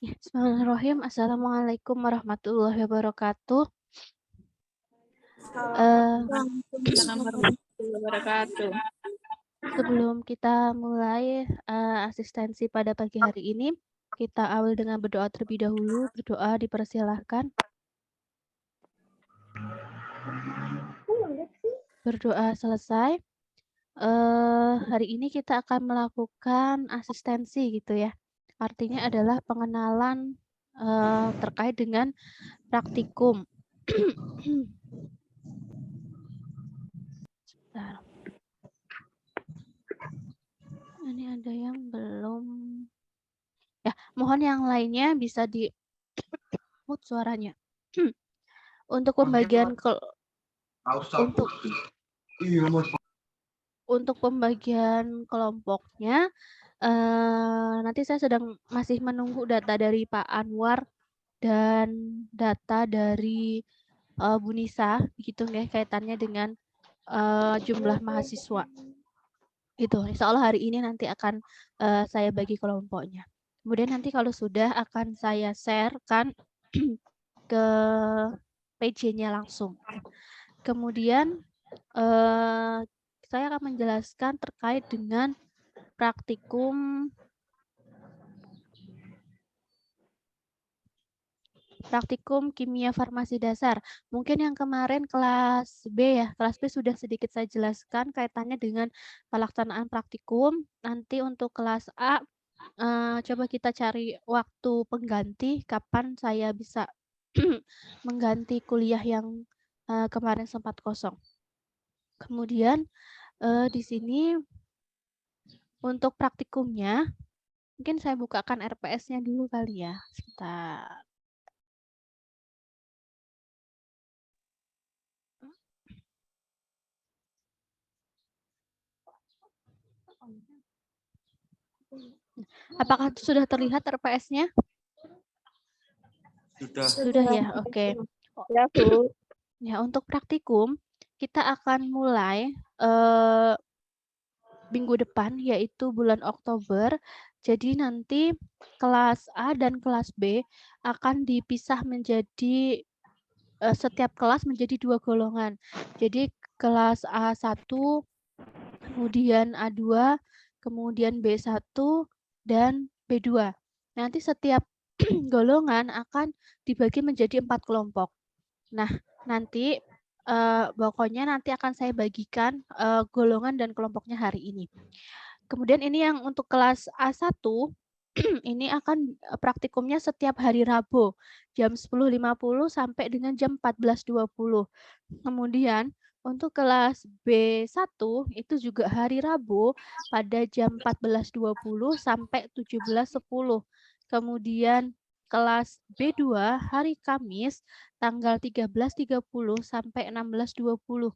Bismillahirrahmanirrahim. Assalamualaikum warahmatullahi wabarakatuh. Waalaikumsalam warahmatullahi wabarakatuh. Sebelum kita mulai asistensi pada pagi hari ini, kita awali dengan berdoa terlebih dahulu. Berdoa dipersilahkan. Berdoa selesai. Hari ini kita akan melakukan asistensi gitu ya. Artinya adalah pengenalan terkait dengan praktikum. Sebentar. Ini ada yang belum. Ya, mohon yang lainnya bisa di mute suaranya. Untuk pembagian untuk pembagian kelompoknya, nanti saya masih menunggu data dari Pak Anwar dan data dari Bu Nisa, begitu ya kaitannya dengan jumlah mahasiswa. Itu, insya Allah hari ini nanti akan saya bagi kelompoknya. Kemudian nanti kalau sudah akan saya share-kan ke PJ-nya langsung. Kemudian saya akan menjelaskan terkait dengan praktikum kimia farmasi dasar. Mungkin yang kemarin kelas B ya, kelas B sudah sedikit saya jelaskan kaitannya dengan pelaksanaan praktikum. Nanti untuk kelas A, coba kita cari waktu pengganti kapan saya bisa mengganti kuliah yang kemarin sempat kosong. Kemudian di sini untuk praktikumnya, mungkin saya bukakan RPS-nya dulu kali ya. Sebentar. Apakah sudah terlihat RPS-nya? Sudah ya, oke. Ya, Bu. Ya, untuk praktikum kita akan mulai minggu depan yaitu bulan Oktober. Jadi nanti kelas A dan kelas B akan dipisah menjadi setiap kelas menjadi 2 golongan. Jadi kelas A1, kemudian A2, kemudian B1 dan B2. Nanti setiap golongan akan dibagi menjadi 4 kelompok. Nah, nanti pokoknya nanti akan saya bagikan golongan dan kelompoknya hari ini. Kemudian ini yang untuk kelas A1 ini akan praktikumnya setiap hari Rabu jam 10.50 sampai dengan jam 14.20. Kemudian untuk kelas B1 itu juga hari Rabu pada jam 14.20 sampai 17.10. Kemudian kelas B2 hari Kamis tanggal 13.30 sampai 16.20.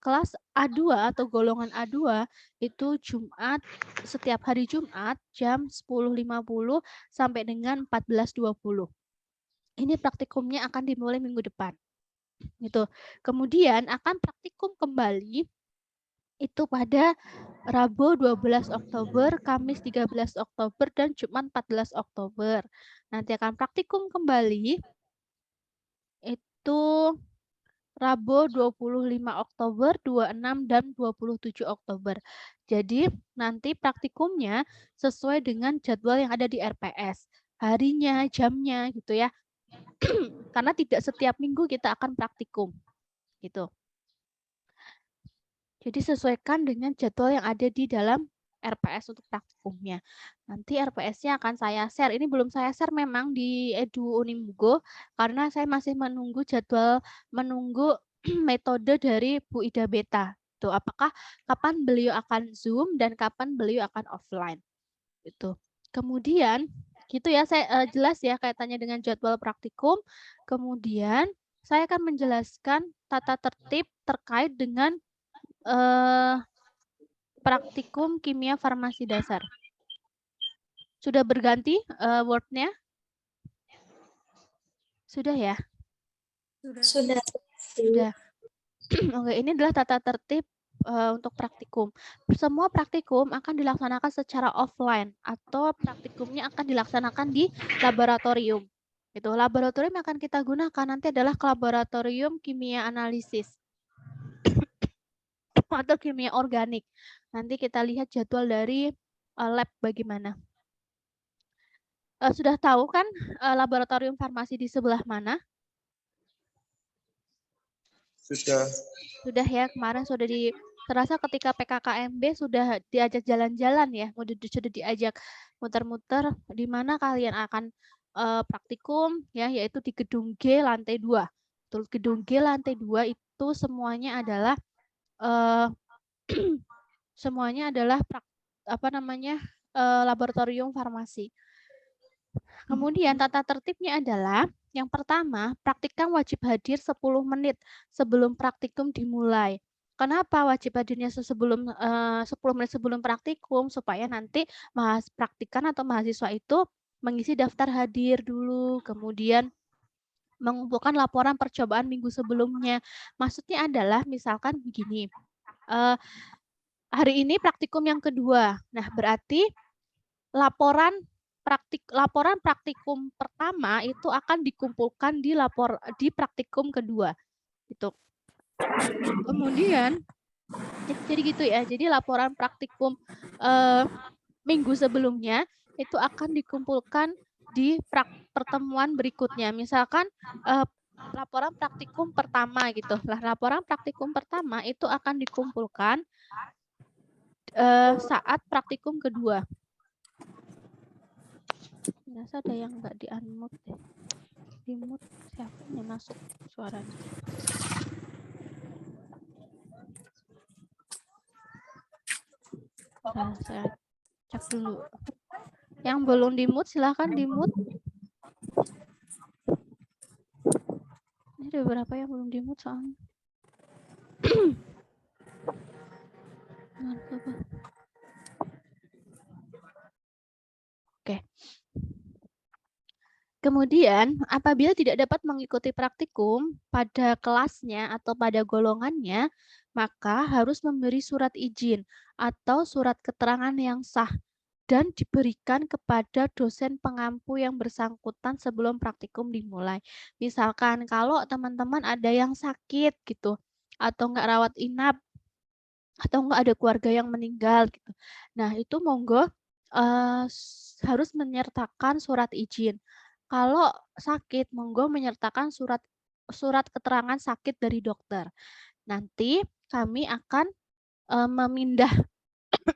Kelas A2 atau golongan A2 itu Jumat, setiap hari Jumat jam 10.50 sampai dengan 14.20. Ini praktikumnya akan dimulai minggu depan. Gitu. Kemudian akan praktikum kembali itu pada Rabu 12 Oktober, Kamis 13 Oktober, dan Jumat 14 Oktober. Nanti akan praktikum kembali itu Rabu 25 Oktober, 26 dan 27 Oktober. Jadi nanti praktikumnya sesuai dengan jadwal yang ada di RPS. Harinya, jamnya gitu ya. Karena tidak setiap minggu kita akan praktikum. Gitu. Jadi sesuaikan dengan jadwal yang ada di dalam RPS untuk praktikumnya. Nanti RPS-nya akan saya share. Ini belum saya share memang di Edu Unimgo karena saya masih menunggu metode dari Bu Ida Beta. Tuh, apakah kapan beliau akan Zoom dan kapan beliau akan offline. Itu. Kemudian gitu ya, saya jelas ya kaitannya dengan jadwal praktikum. Kemudian saya akan menjelaskan tata tertib terkait dengan praktikum kimia farmasi dasar. Sudah berganti Word-nya? Sudah ya? Sudah. Sudah. Oke, ini adalah tata tertib untuk praktikum. Semua praktikum akan dilaksanakan secara offline atau praktikumnya akan dilaksanakan di laboratorium. Itu laboratorium yang akan kita gunakan nanti adalah laboratorium kimia analisis atau kimia organik. Nanti kita lihat jadwal dari lab bagaimana. Sudah tahu kan laboratorium farmasi di sebelah mana? Sudah. Sudah ya, kemarin sudah terasa ketika PKKMB sudah diajak jalan-jalan ya, sudah diajak muter-muter di mana kalian akan praktikum ya, yaitu di gedung G lantai 2. Betul, gedung G lantai 2 itu semuanya adalah laboratorium farmasi. Kemudian tata tertibnya adalah yang pertama, praktikum wajib hadir 10 menit sebelum praktikum dimulai. Kenapa wajib hadirnya 10 menit sebelum praktikum? Supaya nanti praktikan atau mahasiswa itu mengisi daftar hadir dulu, kemudian mengumpulkan laporan percobaan minggu sebelumnya. Maksudnya adalah misalkan begini, hari ini praktikum yang kedua. Nah, berarti laporan praktikum pertama itu akan dikumpulkan di praktikum kedua. Gitu. Kemudian jadi gitu ya. Jadi laporan praktikum minggu sebelumnya itu akan dikumpulkan di pertemuan berikutnya. Misalkan laporan praktikum pertama gitu. Lah, laporan praktikum pertama itu akan dikumpulkan saat praktikum kedua. Rasa ada yang nggak di-unmute deh. Di-mute siapanya masuk suaranya. Nah, saya cek dulu. Yang belum di-mute silahkan di-mute. Ini ada beberapa yang belum di-mute soalnya. Oke. Kemudian, apabila tidak dapat mengikuti praktikum pada kelasnya atau pada golongannya, maka harus memberi surat izin atau surat keterangan yang sah dan diberikan kepada dosen pengampu yang bersangkutan sebelum praktikum dimulai. Misalkan kalau teman-teman ada yang sakit gitu, atau nggak rawat inap, atau nggak ada keluarga yang meninggal gitu. Nah, itu monggo harus menyertakan surat izin. Kalau sakit, monggo menyertakan surat keterangan sakit dari dokter. Nanti kami akan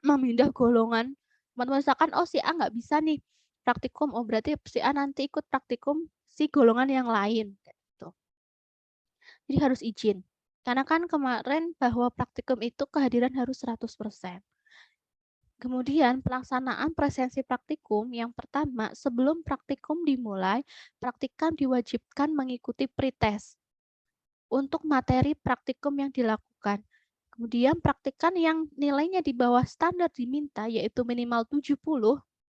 memindah golongan. Misalkan, oh si A nggak bisa nih praktikum, oh berarti si A nanti ikut praktikum si golongan yang lain. Gitu. Jadi harus izin. Karena kan kemarin bahwa praktikum itu kehadiran harus 100%. Kemudian pelaksanaan presensi praktikum yang pertama, sebelum praktikum dimulai, praktikan diwajibkan mengikuti pretest untuk materi praktikum yang dilakukan. Kemudian praktikan yang nilainya di bawah standar diminta yaitu minimal 70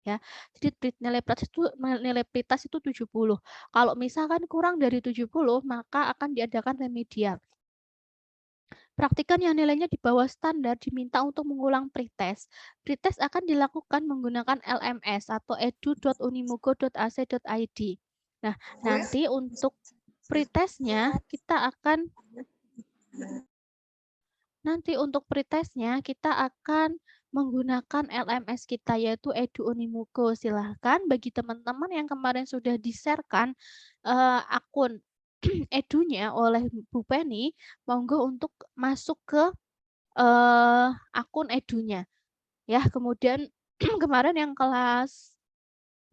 ya. Jadi nilai pretest itu 70. Kalau misalkan kurang dari 70 maka akan diadakan remedial. Praktikan yang nilainya di bawah standar diminta untuk mengulang pretest. Pretest akan dilakukan menggunakan LMS atau edu.unimugo.ac.id. Nah, nanti untuk pretestnya kita akan menggunakan LMS kita yaitu Edu Unimugo. Silahkan bagi teman-teman yang kemarin sudah di-share-kan akun edunya oleh Bu Penny, monggo untuk masuk ke akun edunya. Ya, kemudian kemarin yang kelas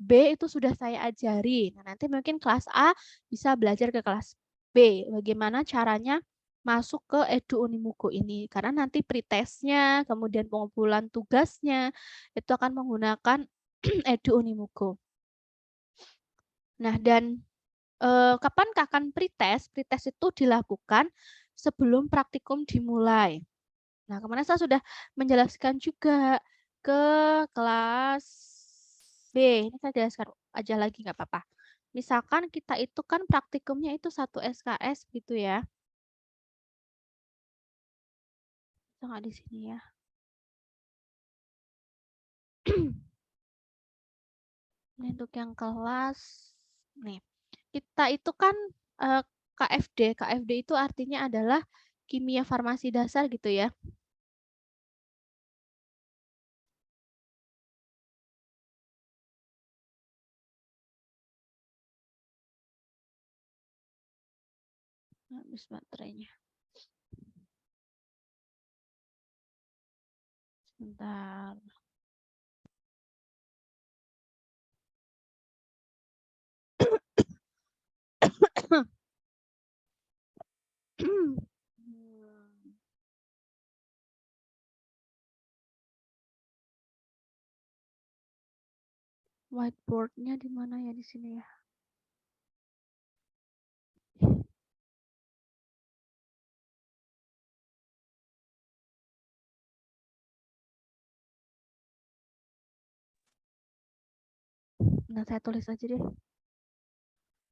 B itu sudah saya ajari. Nah, nanti mungkin kelas A bisa belajar ke kelas B. Bagaimana caranya masuk ke Edu Unimugo ini. Karena nanti pretestnya, kemudian pengumpulan tugasnya, itu akan menggunakan Edu Unimugo. Nah, dan kapan pretest? Pretest itu dilakukan sebelum praktikum dimulai. Nah, kemarin saya sudah menjelaskan juga ke kelas B. Ini saya jelaskan aja lagi, nggak apa-apa. Misalkan kita itu kan praktikumnya itu 1 SKS gitu ya. Nggak di sini ya. Ini untuk yang kelas nih. Kita itu kan KFD. KFD itu artinya adalah kimia farmasi dasar gitu ya. Habis baterainya. Sebentar. Whiteboard-nya di mana ya di sini ya? Nah, saya tulis aja deh.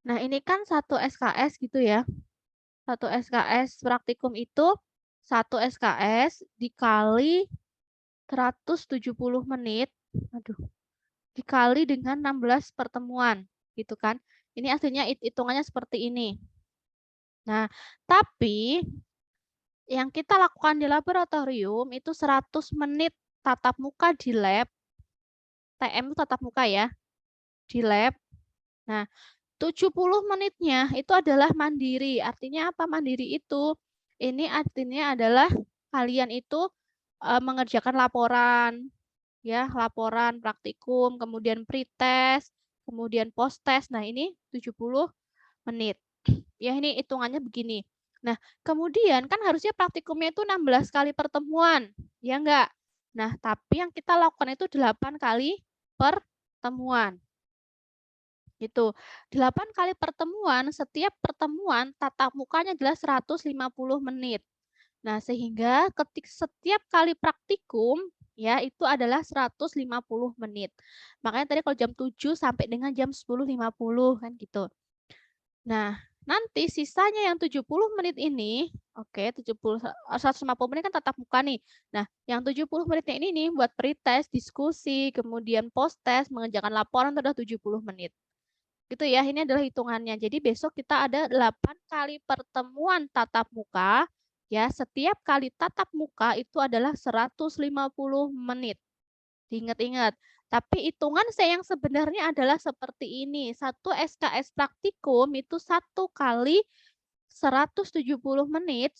Nah, ini kan 1 SKS gitu ya. 1 SKS praktikum itu 1 SKS dikali 170 menit. Aduh. Dikali dengan 16 pertemuan, gitu kan. Ini aslinya hitungannya seperti ini. Nah, tapi yang kita lakukan di laboratorium itu 100 menit tatap muka di lab. TM itu tatap muka ya, di lab. Nah, 70 menitnya itu adalah mandiri. Artinya apa mandiri itu? Ini artinya adalah kalian itu mengerjakan laporan, ya, laporan praktikum, kemudian pretest, kemudian post-test. Nah, ini 70 menit. Ya, ini hitungannya begini. Nah, kemudian kan harusnya praktikumnya itu 16 kali pertemuan, ya enggak? Nah, tapi yang kita lakukan itu 8 kali pertemuan. Gitu. 8 kali pertemuan, setiap pertemuan tatap mukanya adalah 150 menit. Nah, sehingga setiap kali praktikum ya itu adalah 150 menit. Makanya tadi kalau jam 7 sampai dengan jam 10.50 kan gitu. Nah, nanti sisanya yang 70 menit ini, oke, 150 menit kan tatap muka nih. Nah, yang 70 menitnya ini nih buat pretest, diskusi, kemudian post-test, mengerjakan laporan itu adalah 70 menit. Gitu ya, ini adalah hitungannya. Jadi besok kita ada 8 kali pertemuan tatap muka. Ya, setiap kali tatap muka itu adalah 150 menit. Diingat-ingat. Tapi hitungan saya yang sebenarnya adalah seperti ini. 1 SKS praktikum itu 1 kali 170 menit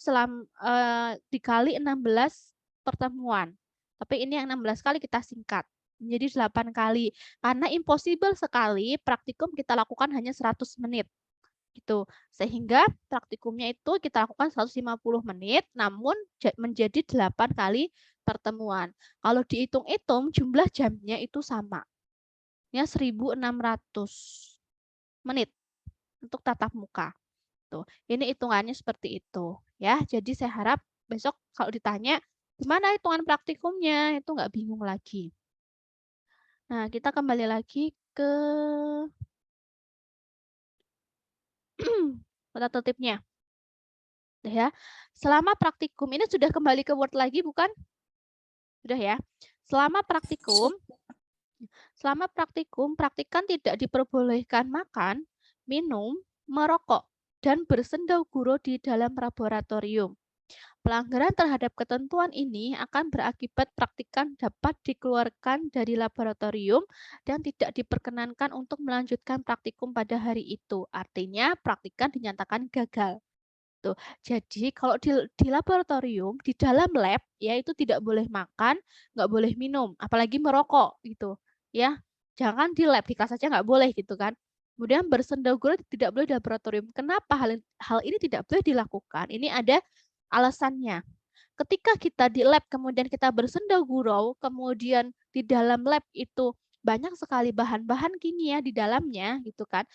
dikali 16 pertemuan. Tapi ini yang 16 kali kita singkat. Menjadi 8 kali. Karena impossible sekali praktikum kita lakukan hanya 100 menit. Gitu. Sehingga praktikumnya itu kita lakukan 150 menit, namun menjadi 8 kali pertemuan. Kalau dihitung-hitung jumlah jamnya itu sama. Ya 1.600 menit untuk tatap muka. Tuh, ini hitungannya seperti itu. Ya, jadi saya harap besok kalau ditanya gimana hitungan praktikumnya, itu nggak bingung lagi. Nah, kita kembali lagi ke tata tertibnya. Ya, selama praktikum ini sudah kembali ke Word lagi bukan? Sudah ya. Selama praktikum praktikan tidak diperbolehkan makan, minum, merokok, dan bersendau guru di dalam laboratorium. Pelanggaran terhadap ketentuan ini akan berakibat praktikan dapat dikeluarkan dari laboratorium dan tidak diperkenankan untuk melanjutkan praktikum pada hari itu. Artinya praktikan dinyatakan gagal. Tuh. Jadi kalau di laboratorium, di dalam lab ya itu tidak boleh makan, nggak boleh minum, apalagi merokok gitu. Ya, jangan di lab, di kelas saja nggak boleh gitu kan. Kemudian bersendau gurau tidak boleh di laboratorium. Kenapa hal ini tidak boleh dilakukan? Ini ada alasannya. Ketika kita di lab kemudian kita bersendau gurau, kemudian di dalam lab itu banyak sekali bahan-bahan kimia di dalamnya gitu kan.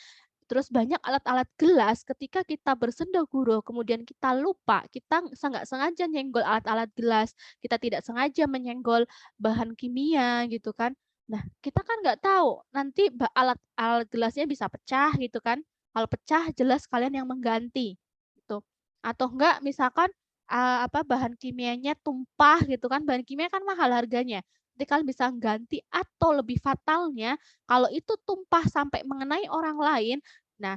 Terus banyak alat-alat gelas ketika kita bersendau gurau, kemudian kita lupa, kita nggak sengaja nyenggol alat-alat gelas, kita tidak sengaja menyenggol bahan kimia gitu kan. Nah, kita kan nggak tahu nanti alat-alat gelasnya bisa pecah gitu kan. Kalau pecah jelas kalian yang mengganti gitu. Atau enggak misalkan bahan kimianya tumpah gitu kan, bahan kimia kan mahal harganya. Nanti kalian bisa ganti atau lebih fatalnya kalau itu tumpah sampai mengenai orang lain, nah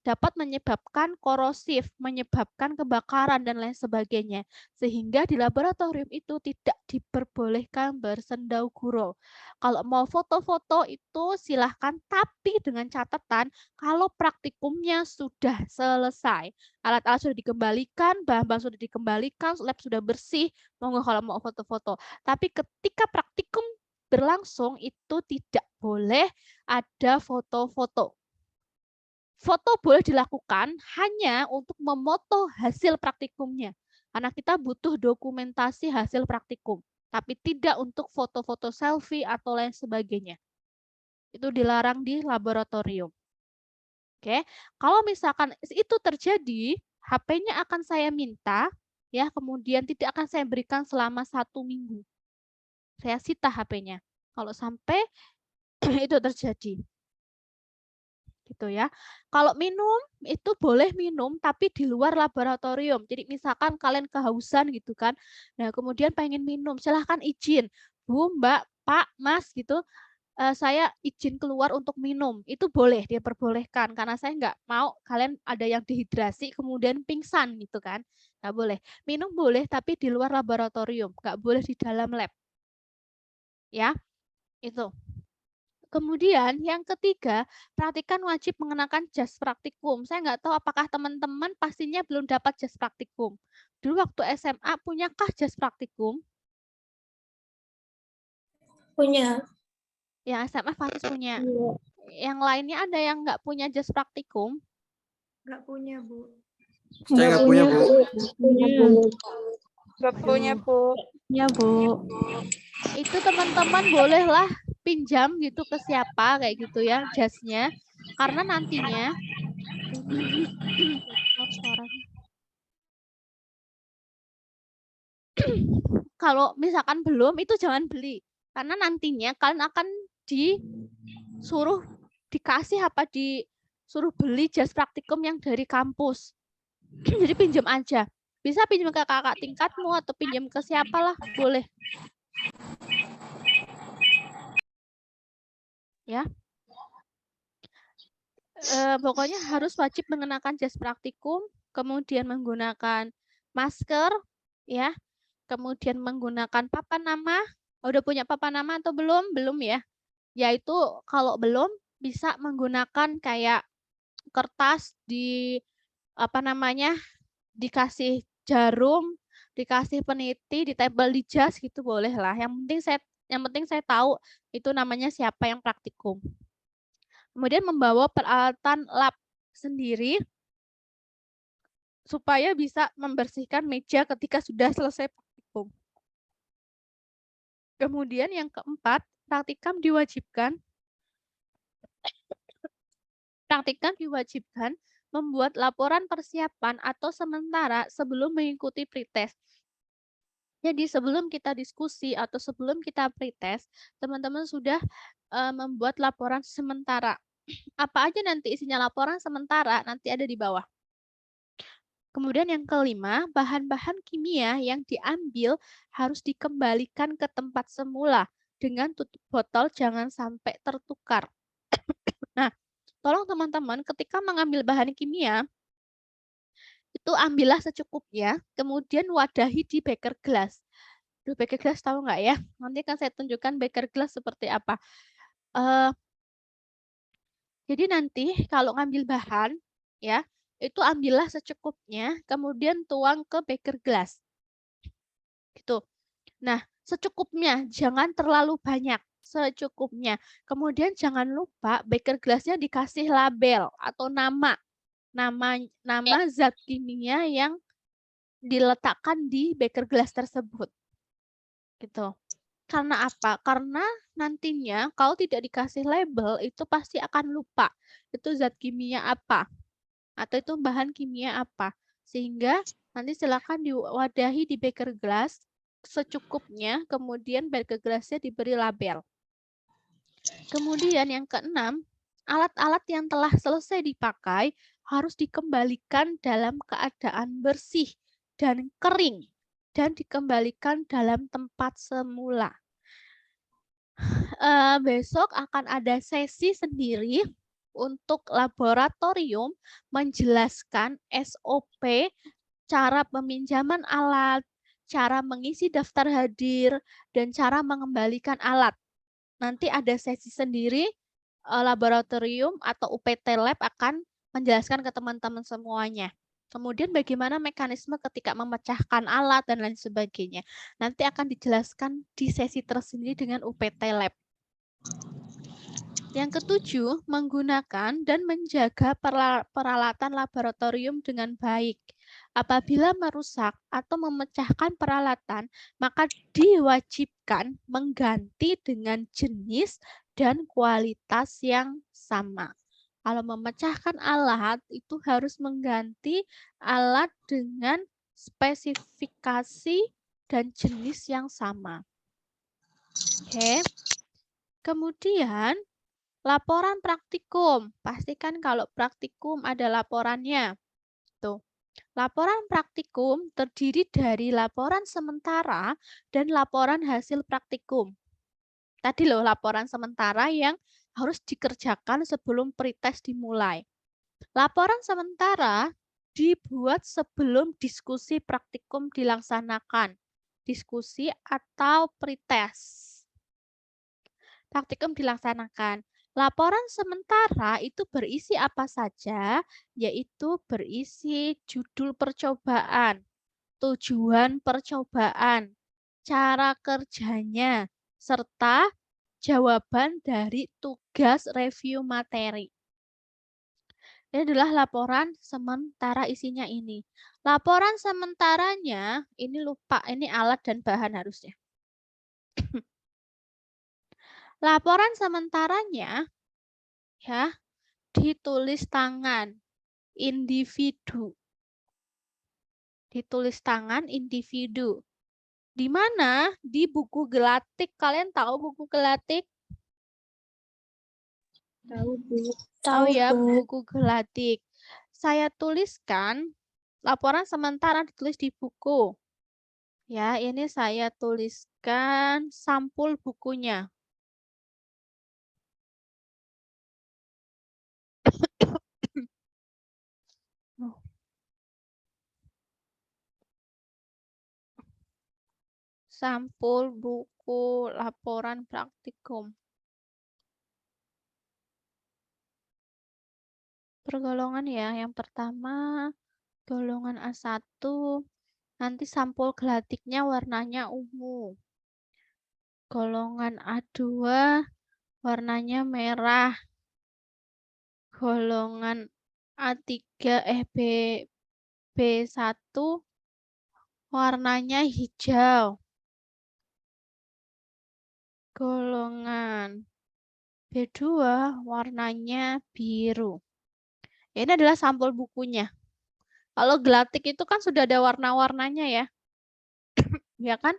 dapat menyebabkan korosif, menyebabkan kebakaran dan lain sebagainya. Sehingga di laboratorium itu tidak diperbolehkan bersendau gurau. Kalau mau foto-foto itu silahkan, tapi dengan catatan kalau praktikumnya sudah selesai. Alat-alat sudah dikembalikan, bahan-bahan sudah dikembalikan, lab sudah bersih, monggo kalau mau foto-foto. Tapi ketika praktikum berlangsung itu tidak boleh ada foto-foto. Foto boleh dilakukan hanya untuk memoto hasil praktikumnya. Karena kita butuh dokumentasi hasil praktikum. Tapi tidak untuk foto-foto selfie atau lain sebagainya. Itu dilarang di laboratorium. Oke, kalau misalkan itu terjadi, HP-nya akan saya minta, ya, kemudian tidak akan saya berikan selama 1 minggu. Saya sita HP-nya. Kalau sampai itu terjadi. Gitu ya. Kalau minum itu boleh minum tapi di luar laboratorium. Jadi misalkan kalian kehausan gitu kan. Nah, kemudian pengen minum, silahkan izin. Bu, Mbak, Pak, Mas gitu. Saya izin keluar untuk minum. Itu boleh, diperbolehkan karena saya nggak mau kalian ada yang dehidrasi kemudian pingsan gitu kan. Nggak boleh. Minum boleh tapi di luar laboratorium, nggak boleh di dalam lab. Ya, itu. Kemudian yang ketiga, praktikan wajib mengenakan jas praktikum. Saya nggak tahu apakah teman-teman pastinya belum dapat jas praktikum. Dulu waktu SMA punyakah jas praktikum? Punya. Yang SMA pasti punya. Iya. Yang lainnya ada yang nggak punya jas praktikum? Nggak punya, Bu. Saya nggak punya, Bu. Nggak punya, Bu. Ya, Bu. Itu teman-teman bolehlah pinjam gitu ke siapa kayak gitu ya jasnya. Karena nantinya kalau misalkan belum itu jangan beli. Karena nantinya kalian akan dikasih disuruh beli jas praktikum yang dari kampus. Jadi pinjam aja. Bisa pinjam ke kakak tingkatmu atau pinjam ke siapalah, boleh. Ya. Pokoknya harus wajib mengenakan jas praktikum, kemudian menggunakan masker, ya. Kemudian menggunakan papan nama. Udah punya papan nama atau belum? Belum ya. Yaitu kalau belum bisa menggunakan kayak kertas dikasih jarum, dikasih peniti, ditempel di jas gitu boleh lah. Yang penting saya tahu itu namanya siapa yang praktikum. Kemudian membawa peralatan lab sendiri supaya bisa membersihkan meja ketika sudah selesai praktikum. Kemudian yang keempat, praktikum diwajibkan membuat laporan persiapan atau sementara sebelum mengikuti pretest. Jadi sebelum kita diskusi atau sebelum kita pretest, teman-teman sudah membuat laporan sementara. Apa aja nanti isinya laporan sementara nanti ada di bawah. Kemudian yang kelima, bahan-bahan kimia yang diambil harus dikembalikan ke tempat semula dengan tutup botol jangan sampai tertukar. Nah, tolong teman-teman ketika mengambil bahan kimia, itu ambillah secukupnya, kemudian wadahi di beker gelas. Duh, beker gelas tahu nggak ya? Nanti akan saya tunjukkan beker gelas seperti apa. Jadi nanti kalau ngambil bahan, ya, itu ambillah secukupnya, kemudian tuang ke beker gelas. Gitu. Nah, secukupnya, jangan terlalu banyak, secukupnya. Kemudian jangan lupa beker gelasnya dikasih label atau nama zat kimia yang diletakkan di beker gelas tersebut. Gitu. Karena apa? Karena nantinya kalau tidak dikasih label itu pasti akan lupa itu zat kimia apa atau itu bahan kimia apa. Sehingga nanti silakan diwadahi di beker gelas secukupnya, kemudian beker gelasnya diberi label. Kemudian yang keenam, alat-alat yang telah selesai dipakai harus dikembalikan dalam keadaan bersih dan kering dan dikembalikan dalam tempat semula. Besok akan ada sesi sendiri untuk laboratorium menjelaskan SOP, cara peminjaman alat, cara mengisi daftar hadir, dan cara mengembalikan alat. Nanti ada sesi sendiri, laboratorium atau UPT Lab akan menjelaskan ke teman-teman semuanya. Kemudian bagaimana mekanisme ketika memecahkan alat dan lain sebagainya. Nanti akan dijelaskan di sesi tersendiri dengan UPT Lab. Yang ketujuh, menggunakan dan menjaga peralatan laboratorium dengan baik. Apabila merusak atau memecahkan peralatan, maka diwajibkan mengganti dengan jenis dan kualitas yang sama. Kalau memecahkan alat, itu harus mengganti alat dengan spesifikasi dan jenis yang sama. Oke. Kemudian, laporan praktikum. Pastikan kalau praktikum ada laporannya. Tuh. Laporan praktikum terdiri dari laporan sementara dan laporan hasil praktikum. Tadi loh laporan sementara yang harus dikerjakan sebelum pretest dimulai. Laporan sementara dibuat sebelum diskusi praktikum dilaksanakan. Diskusi atau pretest. Praktikum dilaksanakan. Laporan sementara itu berisi apa saja? Yaitu berisi judul percobaan, tujuan percobaan, cara kerjanya, serta jawaban dari tugas review materi. Ini adalah laporan sementara isinya ini. Laporan sementaranya, ini lupa, ini alat dan bahan harusnya. Laporan sementaranya, ya, ditulis tangan individu. Ditulis tangan individu. Di mana? Di buku Gelatik. Kalian tahu buku Gelatik? Tahu, Bu. Tahu ya, buku Gelatik. Saya tuliskan laporan sementara ditulis di buku. Ya, ini saya tuliskan sampul bukunya. Sampul buku laporan praktikum. Pergolongan ya, yang pertama golongan A1, nanti sampul gelatiknya warnanya ungu. Golongan A2 warnanya merah. Golongan A3 B1 warnanya hijau. Golongan B2 warnanya biru. Ini adalah sampul bukunya. Kalau gelatik itu kan sudah ada warna-warnanya ya. Ya kan?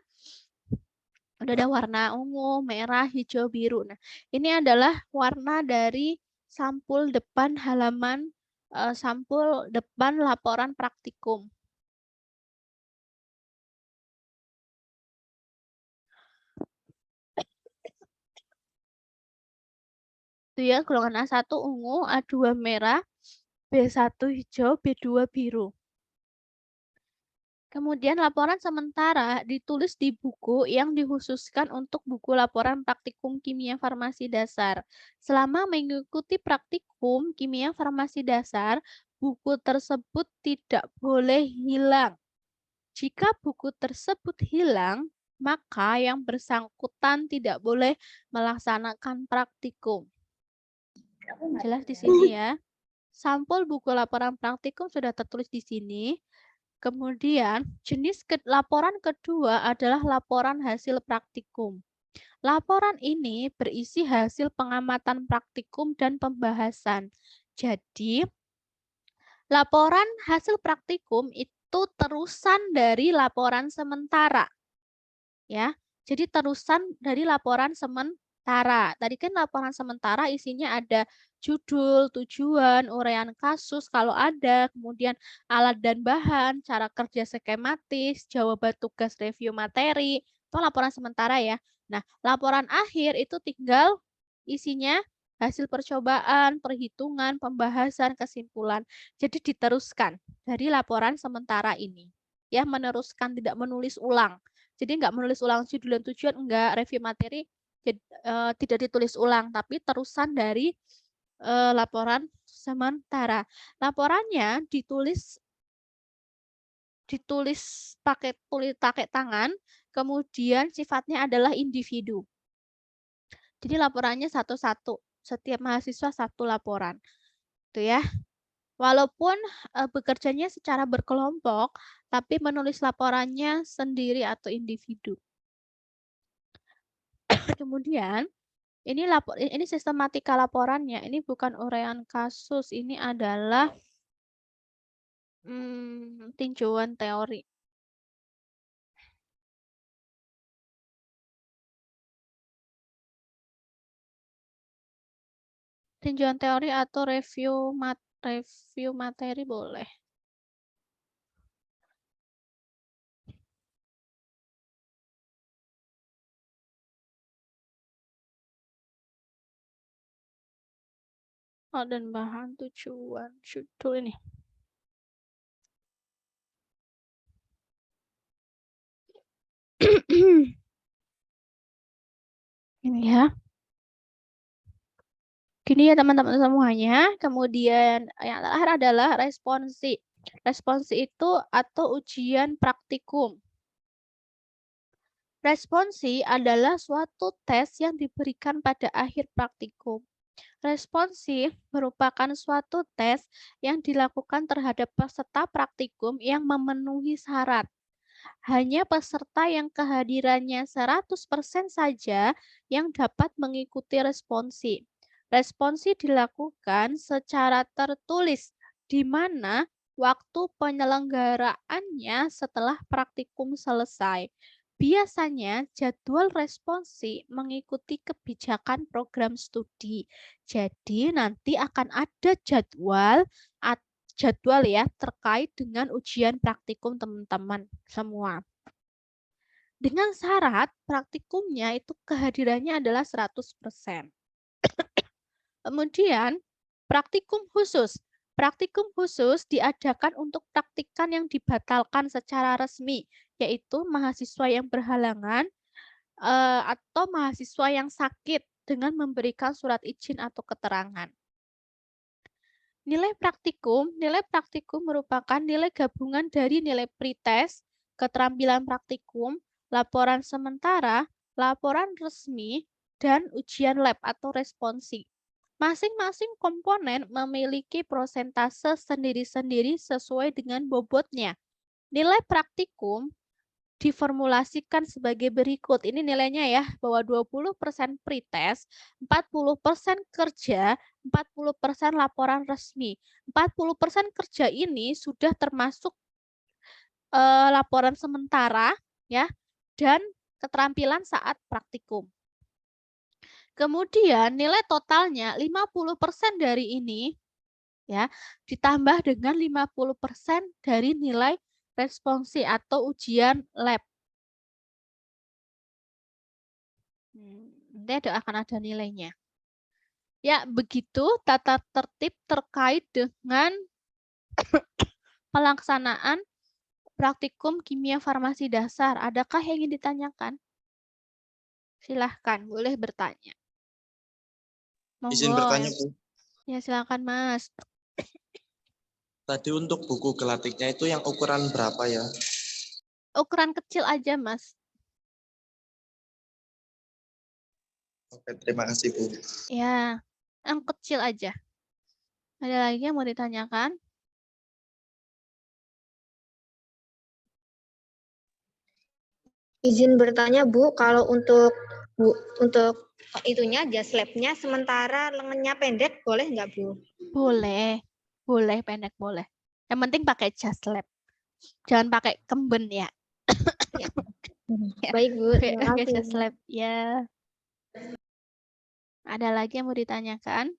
Udah ada warna ungu, merah, hijau, biru. Nah, ini adalah warna dari sampul depan halaman, sampul depan laporan praktikum. Itu ya, golongan A1 ungu, A2 merah, B1 hijau, B2 biru. Kemudian laporan sementara ditulis di buku yang dikhususkan untuk buku laporan praktikum kimia farmasi dasar. Selama mengikuti praktikum kimia farmasi dasar, buku tersebut tidak boleh hilang. Jika buku tersebut hilang, maka yang bersangkutan tidak boleh melaksanakan praktikum. Jelas di sini ya. Sampul buku laporan praktikum sudah tertulis di sini. Kemudian, jenis laporan kedua adalah laporan hasil praktikum. Laporan ini berisi hasil pengamatan praktikum dan pembahasan. Jadi, laporan hasil praktikum itu terusan dari laporan sementara. Ya, jadi terusan dari laporan sementara. Tadi kan laporan sementara isinya ada judul, tujuan, uraian kasus kalau ada, kemudian alat dan bahan, cara kerja skematis, jawaban tugas review materi, itu laporan sementara ya. Nah, laporan akhir itu tinggal isinya hasil percobaan, perhitungan, pembahasan, kesimpulan. Jadi diteruskan dari laporan sementara ini. Ya, meneruskan, tidak menulis ulang. Jadi nggak menulis ulang judul dan tujuan, enggak, review materi tidak ditulis ulang, tapi terusan dari laporan sementara. Laporannya ditulis pakai tangan, kemudian sifatnya adalah individu. Jadi laporannya satu-satu, setiap mahasiswa satu laporan. Itu ya. Walaupun bekerjanya secara berkelompok, tapi menulis laporannya sendiri atau individu. Kemudian ini sistematika laporannya. Ini bukan uraian kasus, ini adalah tinjauan teori. Tinjauan teori atau review materi boleh. Oh, dan bahan tujuan judul ini. Ini ya. Gini ya teman-teman semuanya. Kemudian yang terakhir adalah responsi. Responsi itu atau ujian praktikum. Responsi adalah suatu tes yang diberikan pada akhir praktikum. Responsi merupakan suatu tes yang dilakukan terhadap peserta praktikum yang memenuhi syarat. Hanya peserta yang kehadirannya 100% saja yang dapat mengikuti responsi. Responsi dilakukan secara tertulis, di mana waktu penyelenggaraannya setelah praktikum selesai. Biasanya jadwal responsi mengikuti kebijakan program studi. Jadi nanti akan ada jadwal ya terkait dengan ujian praktikum teman-teman semua. Dengan syarat praktikumnya itu kehadirannya adalah 100%. Kemudian praktikum khusus. Praktikum khusus diadakan untuk praktikan yang dibatalkan secara resmi, yaitu mahasiswa yang berhalangan atau mahasiswa yang sakit dengan memberikan surat izin atau keterangan. Nilai praktikum merupakan nilai gabungan dari nilai pretest, keterampilan praktikum, laporan sementara, laporan resmi, dan ujian lab atau responsi. Masing-masing komponen memiliki prosentase sendiri-sendiri sesuai dengan bobotnya. Nilai praktikum diformulasikan sebagai berikut. Ini nilainya ya, bahwa 20% pretest, 40% kerja, 40% laporan resmi. 40% kerja ini sudah termasuk laporan sementara ya, dan keterampilan saat praktikum. Kemudian nilai totalnya 50% dari ini ya ditambah dengan 50% dari nilai responsi atau ujian lab. Nanti akan ada nilainya. Ya, begitu tata tertib terkait dengan pelaksanaan praktikum kimia farmasi dasar. Adakah yang ingin ditanyakan? Silahkan, boleh bertanya. Monggo. Izin bertanya, Bu. Ya, silakan, Mas. Tadi untuk buku gelatiknya itu yang ukuran berapa ya? Ukuran kecil aja, Mas. Oke, terima kasih, Bu. Ya, yang kecil aja. Ada lagi yang mau ditanyakan? Izin bertanya, Bu, kalau untuk itunya jas labnya sementara lengannya pendek boleh nggak, Bu? Boleh, pendek boleh. Yang penting pakai jas lab. Jangan pakai kemben ya. Baik, Bu. Terima Pakai kasih. jas lab ya. Ada lagi yang mau ditanyakan?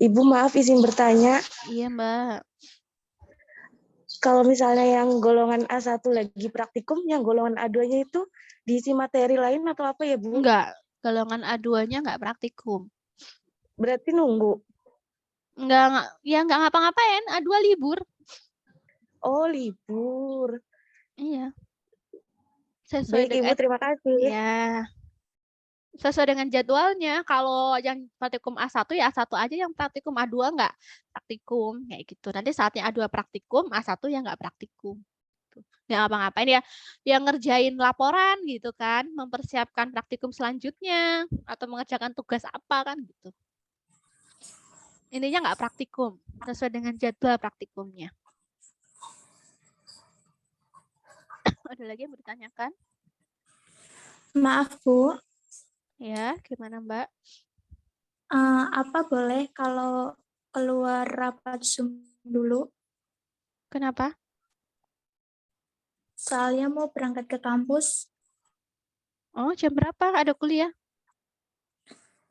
Ibu maaf izin bertanya, Iya, Mbak. kalau misalnya yang golongan A1 lagi praktikum, yang golongan A2-nya itu diisi materi lain atau apa ya, Bu? Enggak, golongan A2-nya enggak praktikum. Berarti nunggu. Enggak, ya enggak ngapa-ngapain, A2 libur. Oh, libur. Iya. Sesuai Baik, Ibu, terima kasih. ya. Sesuai dengan jadwalnya. Kalau yang praktikum A1 ya A1 aja, yang praktikum A2 enggak praktikum kayak gitu. Nanti saatnya A2 praktikum, A1 ya enggak praktikum. Nggak ngapa-ngapain ya, yang ngerjain laporan gitu kan, mempersiapkan praktikum selanjutnya atau mengerjakan tugas apa kan gitu. Intinya nggak praktikum, sesuai dengan jadwal praktikumnya. Ada lagi yang mau ditanyakan? Maaf, Bu. Ya, gimana Mbak? Apa boleh kalau keluar rapat Zoom dulu? Kenapa? Soalnya mau berangkat ke kampus Oh, jam berapa ada kuliah?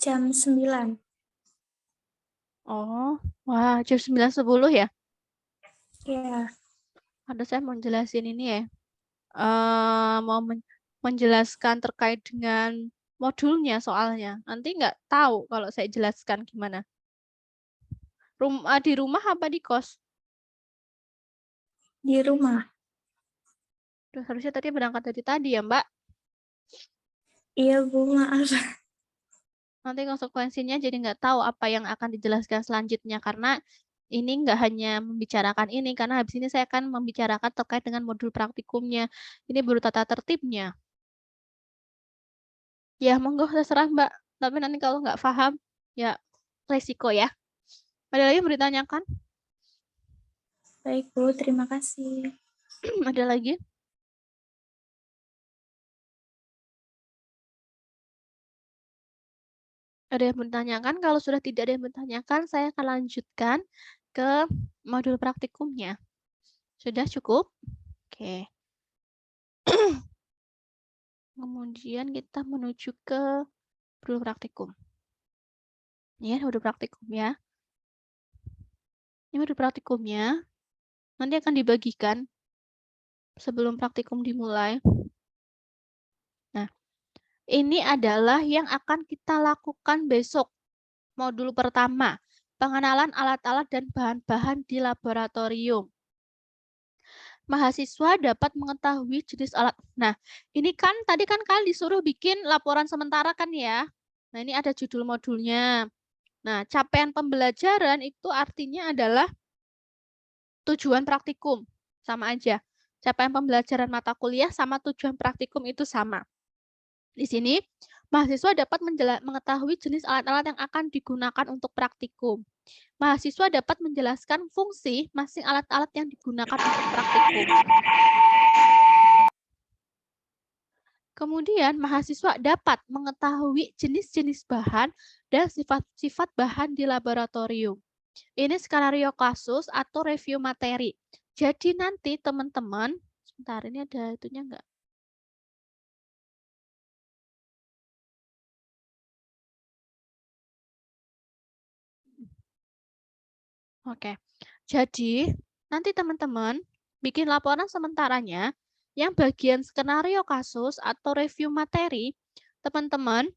jam 9. Oh, wah, jam 9.10 ya? Ya, Ada saya mau jelasin ini ya. Mau menjelaskan terkait dengan modulnya soalnya. Nanti nggak tahu kalau saya jelaskan gimana. Di rumah apa di kos? di rumah. Duh, harusnya tadi berangkat dari tadi ya, Mbak. Iya, Bu, maaf. Nanti konsekuensinya jadi nggak tahu apa yang akan dijelaskan selanjutnya, karena ini nggak hanya membicarakan ini, karena habis ini saya akan membicarakan terkait dengan modul praktikumnya. Ini baru tata tertibnya. Ya, monggo terserah Mbak. Tapi nanti kalau nggak paham, ya resiko ya. Ada lagi yang mau ditanyakan? Baik, Bu, terima kasih. Ada lagi? Ada yang bertanyakan? Kalau sudah tidak ada yang bertanyakan, saya akan lanjutkan ke modul praktikumnya. Sudah cukup? Oke. Kemudian kita menuju ke modul praktikum. Ini modul praktikum ya. Ini modul praktikumnya. Nanti akan dibagikan sebelum praktikum dimulai. Nah, ini adalah yang akan kita lakukan besok. Modul pertama, pengenalan alat-alat dan bahan-bahan di laboratorium. Mahasiswa dapat mengetahui jenis alat. Nah, ini kan tadi kan kalian disuruh bikin laporan sementara kan ya. Nah, ini ada judul modulnya. Nah, capaian pembelajaran itu artinya adalah tujuan praktikum. Sama aja. Capaian pembelajaran mata kuliah sama tujuan praktikum itu sama. Di sini, mahasiswa dapat mengetahui jenis alat-alat yang akan digunakan untuk praktikum. Mahasiswa dapat menjelaskan fungsi masing alat-alat yang digunakan untuk praktikum. Kemudian, mahasiswa dapat mengetahui jenis-jenis bahan dan sifat-sifat bahan di laboratorium. Ini skenario kasus atau review materi. Jadi nanti teman-teman, sebentar ini ada itunya enggak? Oke, jadi nanti teman-teman bikin laporan sementaranya yang bagian skenario kasus atau review materi, teman-teman,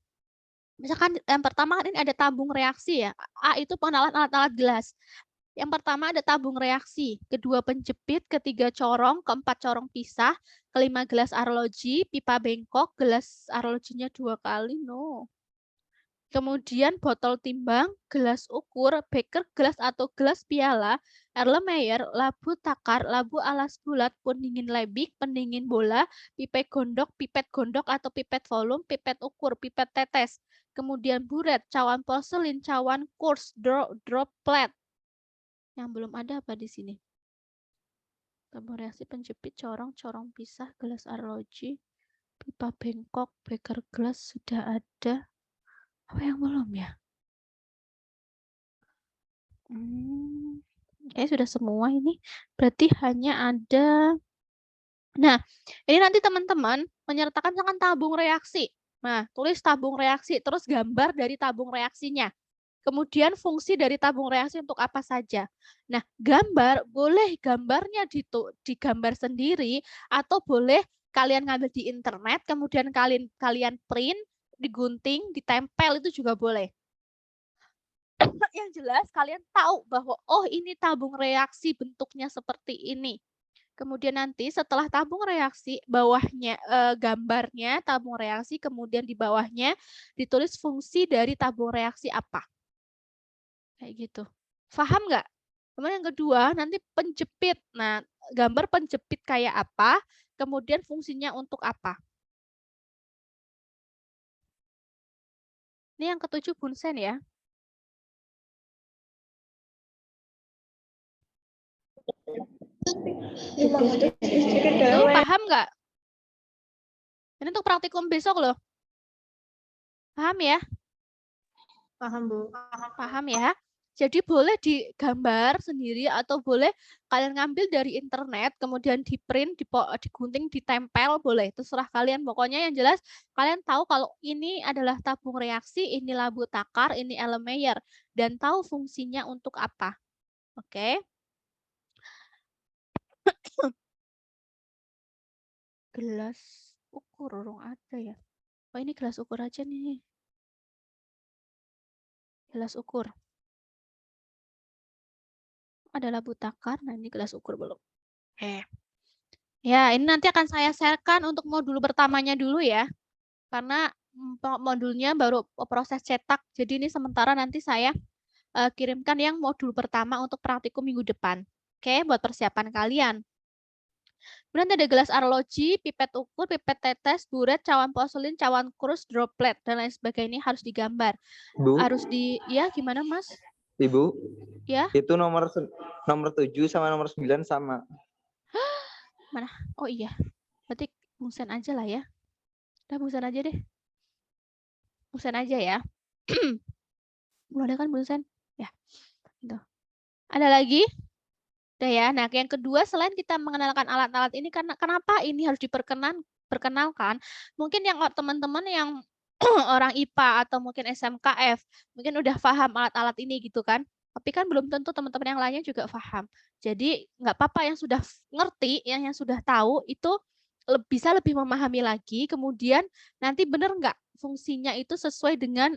misalkan yang pertama ini ada tabung reaksi ya, A itu pengenalan alat-alat gelas. Yang pertama ada tabung reaksi, kedua penjepit, ketiga corong, keempat corong pisah, kelima gelas arloji, pipa bengkok, gelas arlojinya 2 kali, no. Kemudian botol timbang, gelas ukur, beker gelas atau gelas piala, Erlenmeyer, labu takar, labu alas bulat, pendingin lebik, pendingin bola, pipet gondok atau pipet volume, pipet ukur, pipet tetes. Kemudian buret, cawan porselin, cawan kurs, droplet. Yang belum ada apa di sini? Tabung reaksi, penjepit, corong, corong pisah, gelas arloji, pipa bengkok, beker gelas sudah ada. Apa yang belum ya? Kayaknya sudah semua ini. Berarti hanya ada. Nah, ini nanti teman-teman menyertakan misalkan tabung reaksi. Nah, tulis tabung reaksi, terus gambar dari tabung reaksinya. Kemudian fungsi dari tabung reaksi untuk apa saja. Nah, gambar, boleh gambarnya digambar sendiri, atau boleh kalian ngambil di internet, kemudian kalian print, digunting, ditempel, itu juga boleh. Yang jelas kalian tahu bahwa, oh ini tabung reaksi bentuknya seperti ini. Kemudian nanti setelah tabung reaksi, bawahnya gambarnya tabung reaksi, kemudian di bawahnya ditulis fungsi dari tabung reaksi apa. Kayak gitu. Paham nggak? Kemudian yang kedua, nanti penjepit. Nah, gambar penjepit kayak apa, kemudian fungsinya untuk apa. Ini yang ketujuh Bunsen ya. Itu paham nggak? Ini untuk praktikum besok loh. Paham ya? Paham, Bu. Paham ya? Jadi boleh digambar sendiri atau boleh kalian ngambil dari internet, kemudian di-print, digunting, ditempel, boleh. Terserah kalian. Pokoknya yang jelas kalian tahu kalau ini adalah tabung reaksi, ini labu takar, ini Erlenmeyer. Dan tahu fungsinya untuk apa. Oke. Gelas ukur, orang ada ya. Oh ini gelas ukur aja nih. Gelas ukur. Ada labu takar, nah ini gelas ukur belum. Ya, ini nanti akan saya sharekan untuk modul pertamanya dulu ya. Karena modulnya baru proses cetak. Jadi ini sementara nanti saya kirimkan yang modul pertama untuk praktikum minggu depan. Oke, buat persiapan kalian. Kemudian ada gelas arloji, pipet ukur, pipet tetes, buret, cawan porselin, cawan krus, droplet, dan lain sebagainya harus digambar. Bu, Harus ya gimana Mas? Ibu, Ya, itu nomor 7 sama nomor 9 sama. mana? Oh iya, berarti Bunsen aja lah ya. Udah Bunsen aja deh. Bunsen aja ya. Belum ada kan Bunsen? Ya, gitu. Ada lagi? Udah ya. Nah, yang kedua selain kita mengenalkan alat-alat ini, karena kenapa ini harus diperkenalkan? Mungkin yang teman-teman yang orang IPA atau mungkin SMKF mungkin udah paham alat-alat ini gitu kan. Tapi kan belum tentu teman-teman yang lainnya juga paham. Jadi nggak apa-apa yang sudah ngerti, yang sudah tahu itu bisa lebih memahami lagi. Kemudian nanti benar nggak fungsinya itu sesuai dengan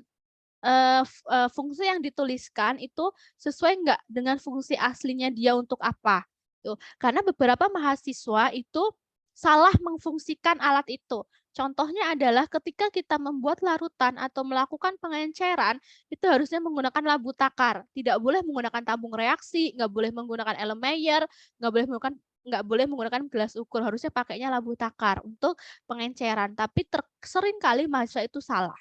fungsi yang dituliskan itu sesuai nggak dengan fungsi aslinya dia untuk apa. Tuh. Karena beberapa mahasiswa itu salah memfungsikan alat itu. Contohnya adalah ketika kita membuat larutan atau melakukan pengenceran, itu harusnya menggunakan labu takar. Tidak boleh menggunakan tabung reaksi, nggak boleh menggunakan Erlenmeyer, nggak boleh menggunakan gelas ukur. Harusnya pakainya labu takar untuk pengenceran. Tapi sering kali mahasiswa itu salah.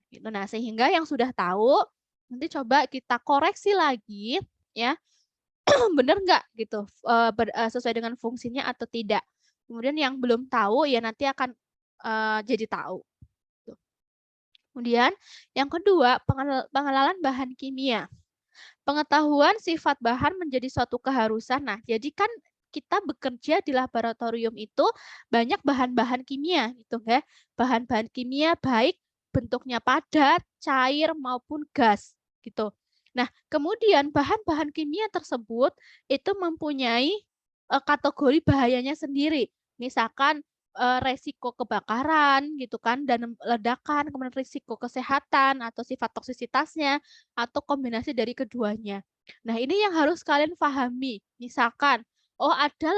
Gitu. Nah, sehingga yang sudah tahu nanti coba kita koreksi lagi ya. Benar nggak gitu sesuai dengan fungsinya atau tidak. Kemudian yang belum tahu ya nanti akan jadi tahu. Tuh. Kemudian yang kedua, pengenalan bahan kimia. Pengetahuan sifat bahan menjadi suatu keharusan. Nah, jadi kan kita bekerja di laboratorium itu banyak bahan-bahan kimia gitu ya. Bahan-bahan kimia baik bentuknya padat, cair maupun gas gitu. Nah, kemudian bahan-bahan kimia tersebut itu mempunyai kategori bahayanya sendiri. Misalkan resiko kebakaran gitu kan dan ledakan, kemudian risiko kesehatan atau sifat toksisitasnya atau kombinasi dari keduanya. Nah, ini yang harus kalian pahami. Misalkan, oh ada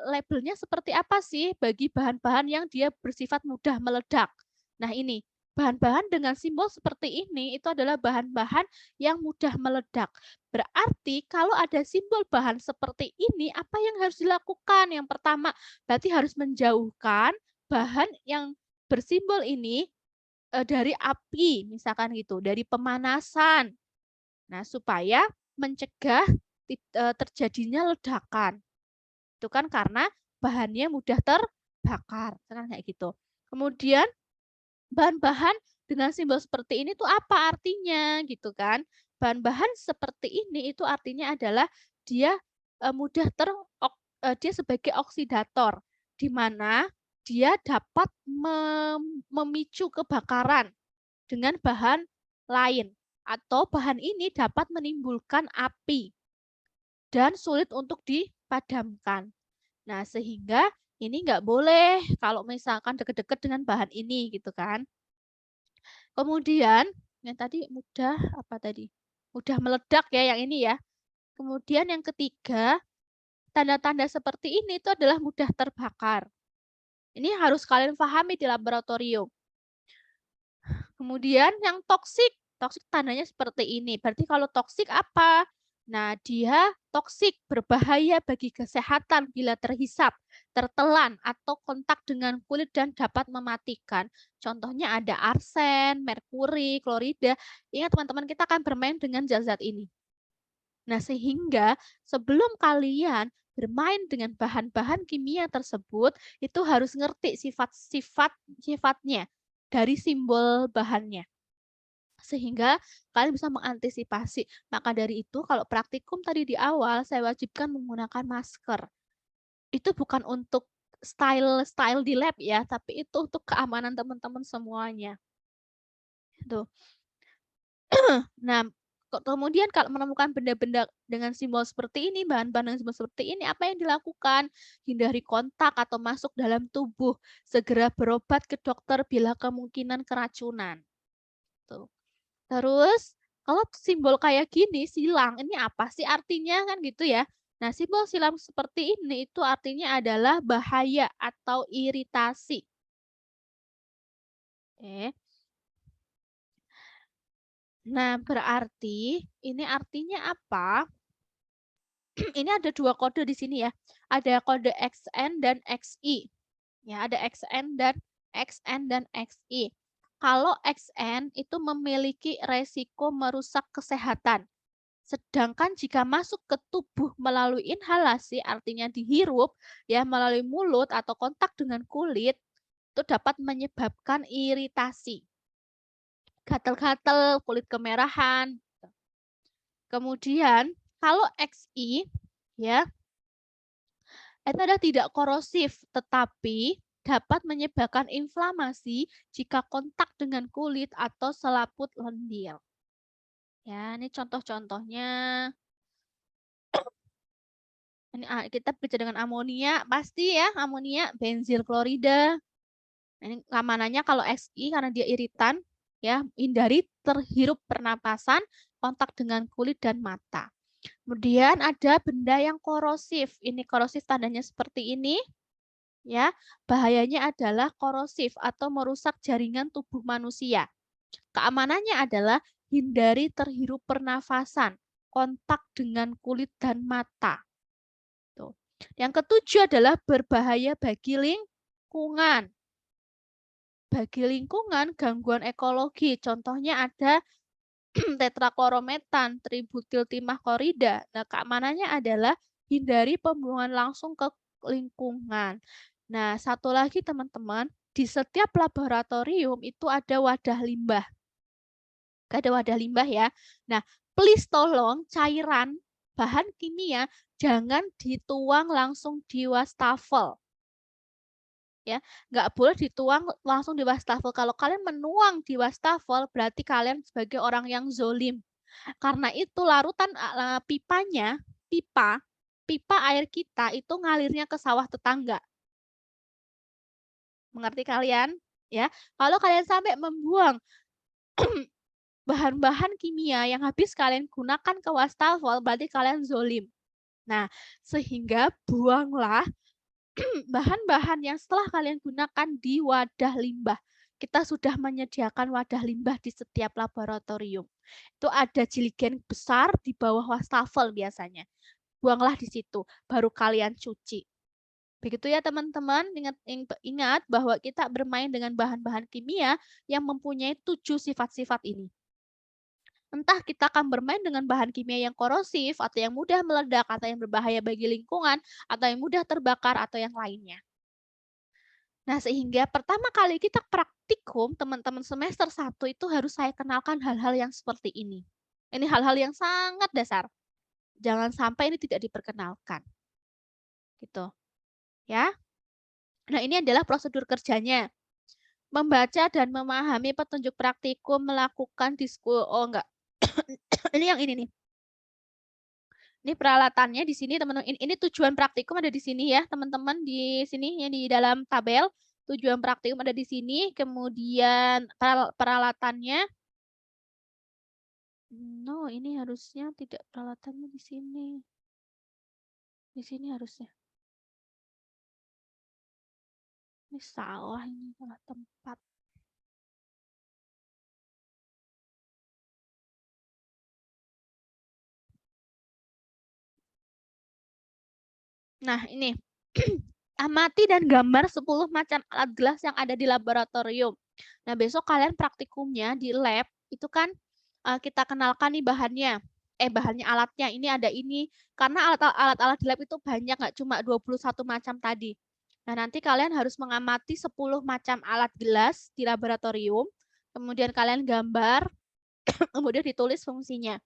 labelnya seperti apa sih bagi bahan-bahan yang dia bersifat mudah meledak. Nah ini, bahan-bahan dengan simbol seperti ini itu adalah bahan-bahan yang mudah meledak. Berarti kalau ada simbol bahan seperti ini, apa yang harus dilakukan? Yang pertama, berarti harus menjauhkan bahan yang bersimbol ini dari api, misalkan gitu, dari pemanasan. Nah, supaya mencegah terjadinya ledakan. Itu kan karena bahannya mudah terbakar, kan kayak gitu. Kemudian bahan-bahan dengan simbol seperti ini tuh apa artinya gitu kan? Bahan-bahan seperti ini itu artinya adalah dia mudah dia sebagai oksidator, di mana dia dapat memicu kebakaran dengan bahan lain, atau bahan ini dapat menimbulkan api dan sulit untuk dipadamkan. Nah, sehingga ini nggak boleh kalau misalkan deket-deket dengan bahan ini gitu kan. Kemudian yang tadi mudah apa tadi? Mudah meledak ya yang ini ya. Kemudian yang ketiga, tanda-tanda seperti ini itu adalah mudah terbakar. Ini harus kalian pahami di laboratorium. Kemudian yang toksik tandanya seperti ini. Berarti kalau toksik apa? Nah, dia toksik, berbahaya bagi kesehatan bila terhisap, tertelan, atau kontak dengan kulit dan dapat mematikan. Contohnya ada arsen, merkuri, klorida. Ingat teman-teman, kita akan bermain dengan zat-zat ini. Nah, sehingga sebelum kalian bermain dengan bahan-bahan kimia tersebut, itu harus ngerti sifat-sifatnya dari simbol bahannya. Sehingga kalian bisa mengantisipasi. Maka dari itu, kalau praktikum tadi di awal, saya wajibkan menggunakan masker. Itu bukan untuk style di lab ya, tapi itu untuk keamanan teman-teman semuanya. Itu. Nah, kemudian kalau menemukan benda-benda dengan simbol seperti ini, bahan-bahan dengan simbol seperti ini, apa yang dilakukan? Hindari kontak atau masuk dalam tubuh. Segera berobat ke dokter bila kemungkinan keracunan. Tuh. Terus, kalau simbol kayak gini, silang, ini apa sih artinya kan gitu ya. Nah, simbol silang seperti ini itu artinya adalah bahaya atau iritasi. Oke. Nah, berarti ini artinya apa? Ini ada dua kode di sini ya. Ada kode XN dan XI. Ya, ada XN dan XI. Kalau XN itu memiliki resiko merusak kesehatan. Sedangkan jika masuk ke tubuh melalui inhalasi, artinya dihirup ya melalui mulut atau kontak dengan kulit, itu dapat menyebabkan iritasi. Gatal-gatal, kulit kemerahan. Kemudian kalau XI ya itu adalah tidak korosif, tetapi dapat menyebabkan inflamasi jika kontak dengan kulit atau selaput lendir. Ya, ini contoh-contohnya. Ini kita bicara dengan amonia, pasti ya amonia, benzil klorida. Ini keamanannya kalau XI karena dia iritan, ya hindari terhirup pernapasan, kontak dengan kulit dan mata. Kemudian ada benda yang korosif. Ini korosif tandanya seperti ini. Ya, bahayanya adalah korosif atau merusak jaringan tubuh manusia. Keamanannya adalah hindari terhirup pernafasan, kontak dengan kulit dan mata. Tuh. Yang ketujuh adalah berbahaya bagi lingkungan. Bagi lingkungan, gangguan ekologi. Contohnya ada tetraklorometan, tributil timah klorida. Nah, keamanannya adalah hindari pembuangan langsung ke lingkungan. Nah, satu lagi teman-teman, di setiap laboratorium itu ada wadah limbah. Ada wadah limbah ya. Nah, please tolong cairan bahan kimia jangan dituang langsung di wastafel. Ya, nggak boleh dituang langsung di wastafel. Kalau kalian menuang di wastafel, berarti kalian sebagai orang yang zolim. Karena itu larutan pipanya, pipa air kita itu ngalirnya ke sawah tetangga. Mengerti kalian? Ya, kalau kalian sampai membuang bahan-bahan kimia yang habis kalian gunakan ke wastafel, berarti kalian zolim. Nah, sehingga buanglah bahan-bahan yang setelah kalian gunakan di wadah limbah. Kita sudah menyediakan wadah limbah di setiap laboratorium. Itu ada jiligen besar di bawah wastafel biasanya. Buanglah di situ, baru kalian cuci. Begitu ya teman-teman, ingat bahwa kita bermain dengan bahan-bahan kimia yang mempunyai 7 sifat-sifat ini. Entah kita akan bermain dengan bahan kimia yang korosif, atau yang mudah meledak, atau yang berbahaya bagi lingkungan, atau yang mudah terbakar, atau yang lainnya. Nah, sehingga pertama kali kita praktikum, teman-teman semester 1 itu harus saya kenalkan hal-hal yang seperti ini. Ini hal-hal yang sangat dasar. Jangan sampai ini tidak diperkenalkan. Gitu. Ya. Nah, ini adalah prosedur kerjanya. Membaca dan memahami petunjuk praktikum, melakukan diskusi. Oh, enggak. Ini yang ini nih. Ini peralatannya di sini, teman-teman. Ini tujuan praktikum ada di sini ya, teman-teman. Di sini yang di dalam tabel. Tujuan praktikum ada di sini. Kemudian peralatannya. No, ini harusnya tidak peralatannya di sini. Di sini harusnya. Ini salah, ini salah tempat. Nah, ini. Amati dan gambar 10 macam alat gelas yang ada di laboratorium. Nah, besok kalian praktikumnya di lab, itu kan kita kenalkan nih bahannya. Bahannya alatnya, ini ada ini. Karena alat-alat di lab itu banyak, nggak cuma 21 macam tadi. Nah, nanti kalian harus mengamati 10 macam alat gelas di laboratorium. Kemudian kalian gambar, kemudian ditulis fungsinya.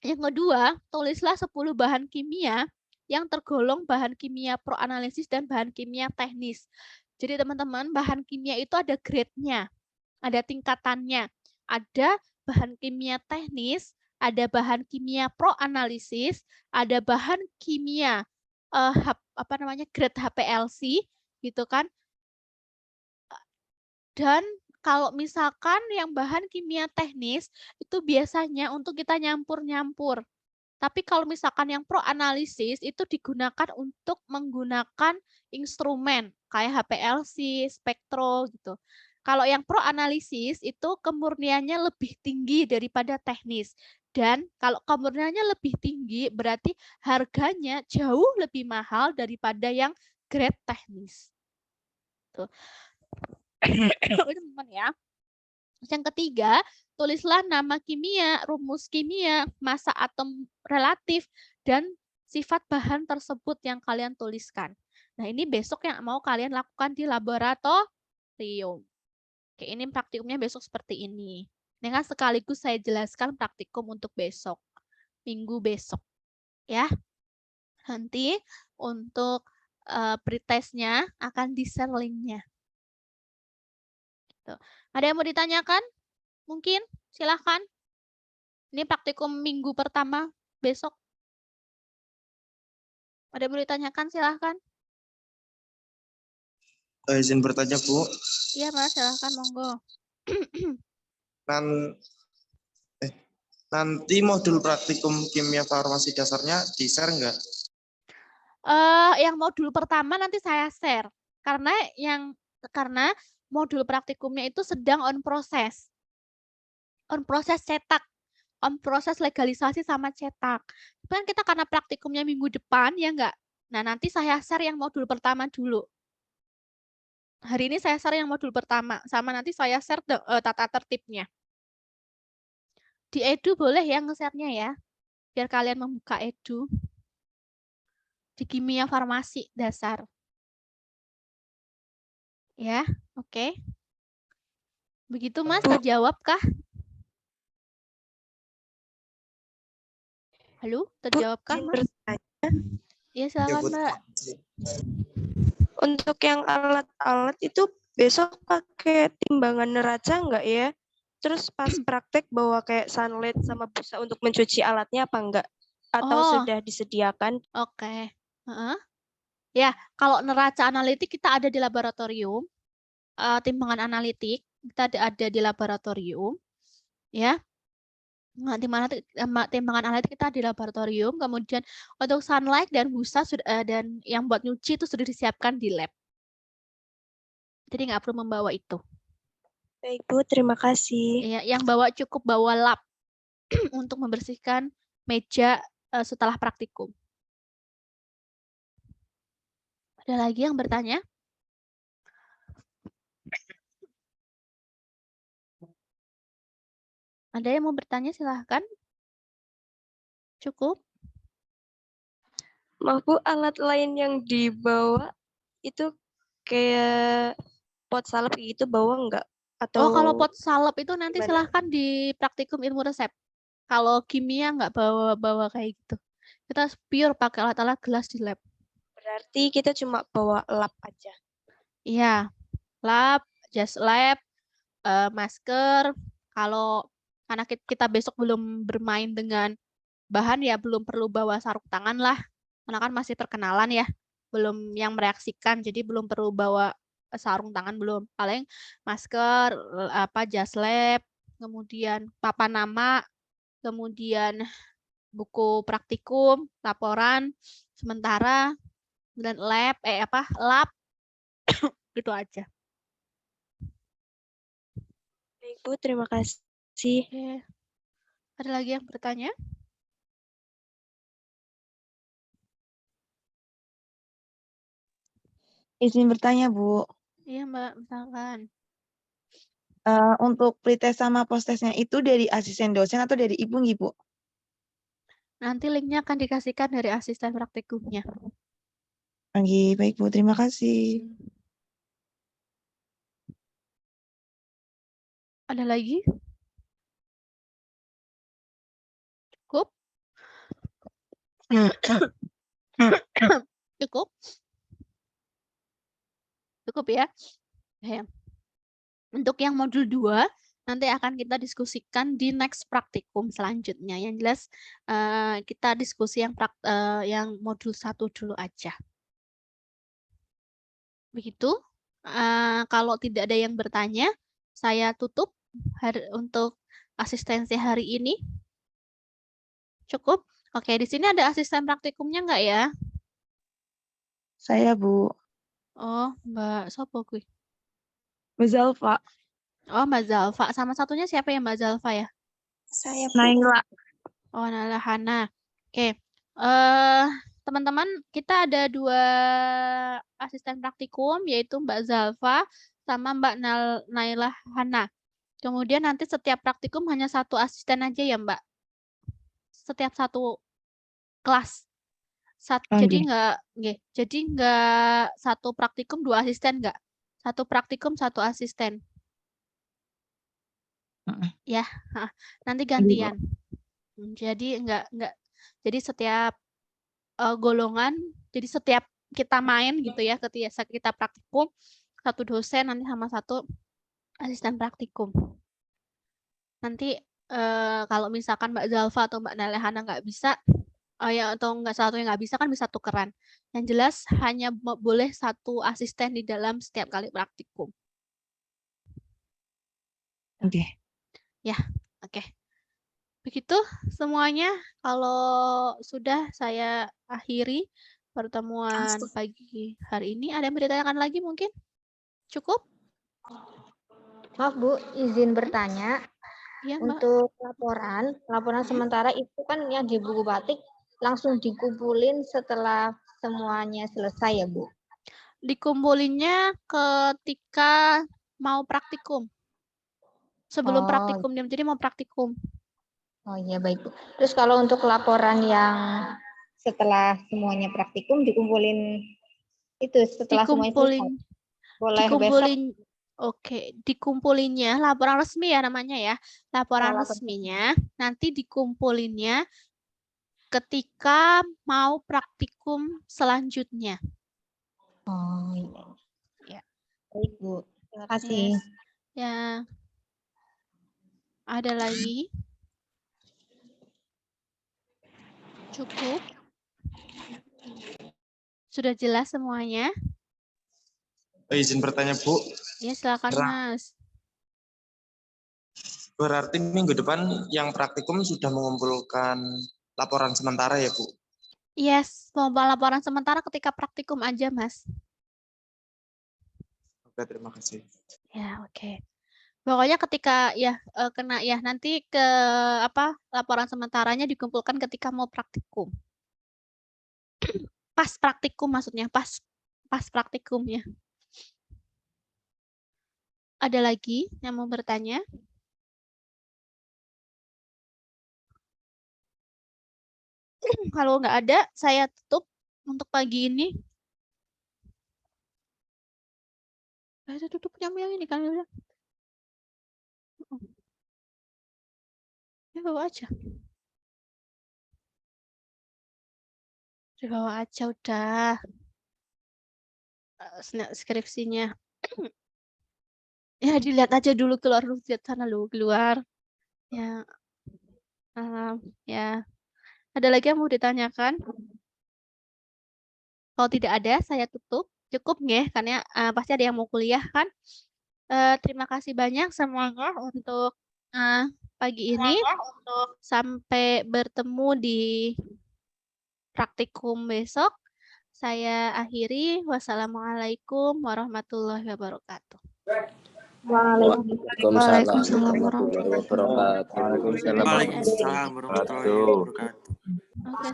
Yang kedua, tulislah 10 bahan kimia yang tergolong bahan kimia proanalisis dan bahan kimia teknis. Jadi teman-teman, bahan kimia itu ada grade-nya, ada tingkatannya. Ada bahan kimia teknis, ada bahan kimia proanalisis, ada bahan kimia grade HPLC gitu kan. Dan kalau misalkan yang bahan kimia teknis itu biasanya untuk kita nyampur-nyampur. Tapi kalau misalkan yang proanalisis itu digunakan untuk menggunakan instrumen kayak HPLC, spektro gitu. Kalau yang proanalisis itu kemurniannya lebih tinggi daripada teknis. Dan kalau kemurniannya lebih tinggi berarti harganya jauh lebih mahal daripada yang grade teknis. Tuh. Teman-teman ya. Yang ketiga, tulislah nama kimia, rumus kimia, massa atom relatif, dan sifat bahan tersebut yang kalian tuliskan. Nah, ini besok yang mau kalian lakukan di laboratorium. Oke, ini praktikumnya besok seperti ini. Dengan sekaligus saya jelaskan praktikum untuk besok, minggu besok. Ya, nanti untuk pretestnya akan di-share linknya. Ada yang mau ditanyakan? Mungkin, silahkan. Ini praktikum minggu pertama besok. Ada yang mau ditanyakan, silahkan. Izin bertanya, Bu. Iya, Mas, silahkan, monggo. Nanti modul praktikum kimia farmasi dasarnya di-share nggak? Yang modul pertama nanti saya share. Karena modul praktikumnya itu sedang on proses. On proses cetak. On proses legalisasi sama cetak. Kan kita karena praktikumnya minggu depan, ya enggak? Nah, nanti saya share yang modul pertama dulu. Hari ini saya share yang modul pertama. Sama nanti saya share tata tertibnya. Di Edu boleh ya nge-share-nya ya. Biar kalian membuka Edu. Di kimia farmasi dasar. Ya, oke. Begitu Mas, terjawab kah? Halo, terjawab kah Mas? Iya, silakan Mbak. Untuk yang alat-alat itu besok pakai timbangan neraca enggak ya? Terus pas praktek bawa kayak sunlight sama busa untuk mencuci alatnya apa enggak? Atau sudah disediakan? Oke. Ya, kalau neraca analitik kita ada di laboratorium. Timbangan analitik kita ada di laboratorium. Ya. Nah, timbangan analitik kita di laboratorium, kemudian untuk sunlight dan busa dan yang buat nyuci itu sudah disiapkan di lab. Jadi nggak perlu membawa itu. Baik Bu, terima kasih. Ya, yang cukup bawa lap untuk membersihkan meja setelah praktikum. Ada lagi yang bertanya? Ada yang mau bertanya, silahkan. Cukup. Maaf Bu, alat lain yang dibawa itu kayak pot salep gitu bawa enggak? Atau kalau pot salep itu nanti gimana? silahkan di praktikum ilmu resep. Kalau kimia nggak bawa kayak gitu. Kita pure pakai alat-alat gelas di lab. Berarti kita cuma bawa lap aja. Iya, lab, jas lab, masker. Kalau karena kita besok belum bermain dengan bahan ya belum perlu bawa sarung tangan lah. Karena kan masih perkenalan ya, belum yang mereaksikan, jadi belum perlu bawa sarung tangan belum. Paling masker, jas lab, kemudian papan nama, kemudian buku praktikum, laporan sementara, dan lab, lab, gitu aja. Baik, Bu, terima kasih. Oke. Ada lagi yang bertanya? Izin bertanya, Bu. Iya, Mbak, misalkan. Untuk pretest sama postesnya itu dari asisten dosen atau dari Ibu, nggih, Bu? Nanti linknya akan dikasihkan dari asisten praktikumnya. Oke, baik, Bu. Terima kasih. Ada lagi? Cukup? Cukup? Cukup ya? Oke. Untuk yang modul 2, nanti akan kita diskusikan di next praktikum selanjutnya. Yang jelas kita diskusi yang modul 1 dulu aja. Begitu. Kalau tidak ada yang bertanya, saya tutup untuk asistensi hari ini. Cukup? Oke, di sini ada asisten praktikumnya nggak ya? Saya, Bu. Oh, Mbak Sopo gue. Mbak Zalfa. Oh, Mbak Zalfa. Sama satunya siapa ya Mbak Zalfa ya? Saya, Bu. Naila. Oh, Nala Hana. Oke. Teman-teman, kita ada 2 asisten praktikum, yaitu Mbak Zalfa sama Mbak Naila Hana. Kemudian nanti setiap praktikum hanya 1 asisten aja ya, Mbak? Setiap 1 kelas. Jadi nggak 1 praktikum 2 asisten nggak? 1 praktikum 1 asisten. Ya, nanti gantian. Jadi jadi setiap golongan, jadi setiap kita main gitu ya, ketika kita praktikum 1 dosen nanti sama 1 asisten praktikum. Nanti kalau misalkan Mbak Zalfa atau Mbak Nalehana nggak bisa, atau satu yang nggak bisa kan bisa tukeran. Yang jelas hanya boleh 1 asisten di dalam setiap kali praktikum. Oke. Ya, oke. Begitu semuanya. Kalau sudah saya akhiri pertemuan pagi hari ini. Ada yang bertanyakan lagi mungkin? Cukup? Maaf Bu, izin bertanya. Iya, Mbak. Untuk laporan sementara itu kan yang di buku batik langsung dikumpulin setelah semuanya selesai ya Bu? Dikumpulinnya ketika mau praktikum. Sebelum Oh. praktikum, jadi mau praktikum. Oh iya baik Bu. Terus kalau untuk laporan yang setelah semuanya praktikum dikumpulin itu setelah semuanya selesai. Boleh Dikumpulin, besok. Oke, dikumpulinnya laporan resmi ya namanya ya. Laporan resminya nanti dikumpulinnya ketika mau praktikum selanjutnya. Oh iya. Ya. Baik Bu. Terima kasih. Yes. Ya. Ada lagi? Cukup? Sudah jelas semuanya? Izin bertanya, Bu. Ya, silakan Mas. Berarti minggu depan yang praktikum sudah mengumpulkan laporan sementara ya, Bu? Yes, laporan sementara ketika praktikum aja, Mas. Oke, terima kasih. Ya, oke. Pokoknya ketika nanti laporan sementaranya dikumpulkan ketika mau praktikum. Pas praktikum maksudnya, pas praktikumnya. Ada lagi yang mau bertanya? Kalau nggak ada, saya tutup untuk pagi ini. Saya tutup yang ini kan udah. Ya bawa aja. Dibawa aja udah. skripsinya. Ya dilihat aja dulu, keluar lihat sana lu keluar. Ya, ya. Ada lagi yang mau ditanyakan? Kalau tidak ada, saya tutup. Cukup nggih, karena pasti ada yang mau kuliah kan. Terima kasih banyak semuanya untuk pagi ini. Sampai bertemu di praktikum besok. Saya akhiri. Wassalamualaikum warahmatullahi wabarakatuh. Waalaikumsalam warahmatullahi wabarakatuh. Waalaikumsalam warahmatullahi wabarakatuh. Oke,